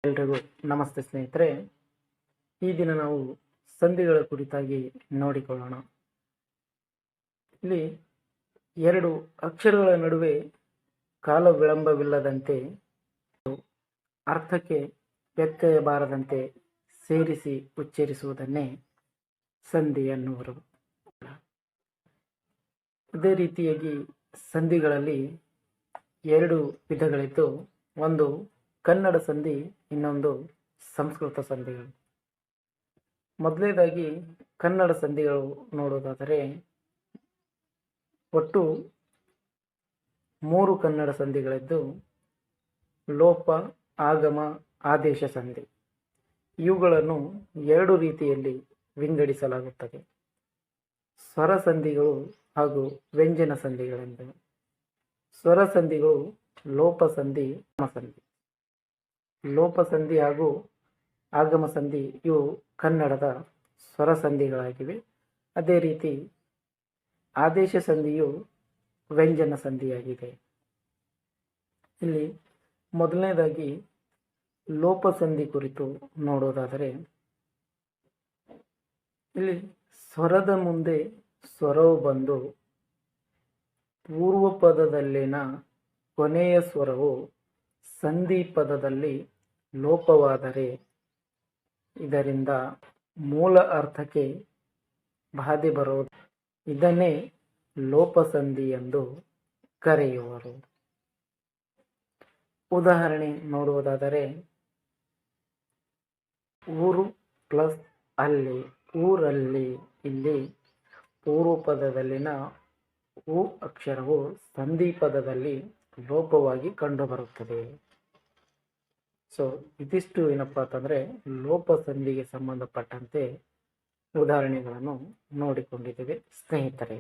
ಎಲ್ರಿಗೂ ನಮಸ್ತೆ ಸ್ನೇಹಿತರೆ. ಈ ದಿನ ನಾವು ಸಂಧಿಗಳ ಕುರಿತಾಗಿ ನೋಡಿಕೊಳ್ಳೋಣ. ಇಲ್ಲಿ ಎರಡು ಅಕ್ಷರಗಳ ನಡುವೆ ಕಾಲ ವಿಳಂಬವಿಲ್ಲದಂತೆ ಅರ್ಥಕ್ಕೆ ವ್ಯತ್ಯಯ ಬಾರದಂತೆ ಸೇರಿಸಿ ಉಚ್ಚರಿಸುವುದನ್ನೇ ಸಂಧಿ ಎನ್ನುವರು. ಅದೇ ರೀತಿಯಾಗಿ ಸಂಧಿಗಳಲ್ಲಿ ಎರಡು ವಿಧಗಳಿದ್ದು, ಒಂದು ಕನ್ನಡ ಸಂಧಿ, ಇನ್ನೊಂದು ಸಂಸ್ಕೃತ ಸಂಧಿಗಳು. ಮೊದಲನೇದಾಗಿ ಕನ್ನಡ ಸಂಧಿಗಳು ನೋಡೋದಾದರೆ ಒಟ್ಟು 3 ಕನ್ನಡ ಸಂಧಿಗಳಿದ್ದು, ಲೋಪ, ಆಗಮ, ಆದೇಶ ಸಂಧಿ. ಇವುಗಳನ್ನು 2 ರೀತಿಯಲ್ಲಿ ವಿಂಗಡಿಸಲಾಗುತ್ತದೆ: ಸ್ವರ ಸಂಧಿಗಳು ಹಾಗೂ ವ್ಯಂಜನ ಸಂಧಿಗಳೆಂದು. ಸ್ವರ ಸಂಧಿಗಳು ಲೋಪ ಸಂಧಿ, ಸಂಧಿ. ಲೋಪ ಸಂಧಿ ಹಾಗೂ ಆಗಮ ಸಂಧಿ ಇವು ಕನ್ನಡದ ಸ್ವರ ಸಂಧಿಗಳಾಗಿವೆ. ಅದೇ ರೀತಿ ಆದೇಶ ಸಂಧಿಯು ವ್ಯಂಜನ ಸಂಧಿಯಾಗಿದೆ. ಇಲ್ಲಿ ಮೊದಲನೇದಾಗಿ ಲೋಪ ಸಂಧಿ ಕುರಿತು ನೋಡೋದಾದರೆ, ಇಲ್ಲಿ ಸ್ವರದ ಮುಂದೆ ಸ್ವರವು ಬಂದು ಪೂರ್ವ ಪದದಲ್ಲಿನ ಕೊನೆಯ ಸ್ವರವು ಸಂಧಿ ಪದದಲ್ಲಿ ಲೋಪವಾದರೆ ಇದರಿಂದ ಮೂಲ ಅರ್ಥಕ್ಕೆ ಬಾಧೆ ಬರುವುದು. ಇದನ್ನೇ ಲೋಪಸಂಧಿ ಎಂದು ಕರೆಯುವರು. ಉದಾಹರಣೆ ನೋಡುವುದಾದರೆ, ಊರು ಪ್ಲಸ್ ಅಲ್ಲಿ, ಊರಲ್ಲಿ. ಇಲ್ಲಿ ಪೂರ್ವ ಪದದಲ್ಲಿನ ಉ ಅಕ್ಷರವು ಸಂಧಿ ಪದದಲ್ಲಿ ಲೋಪವಾಗಿ ಕಂಡುಬರುತ್ತದೆ. ಸೊ ಇದಿಷ್ಟು ಏನಪ್ಪಾ ಅಂತಂದರೆ ಲೋಪ ಸಂಧಿಗೆ ಸಂಬಂಧಪಟ್ಟಂತೆ ಉದಾಹರಣೆಗಳನ್ನು ನೋಡಿಕೊಂಡಿದ್ದೇವೆ ಸ್ನೇಹಿತರೆ.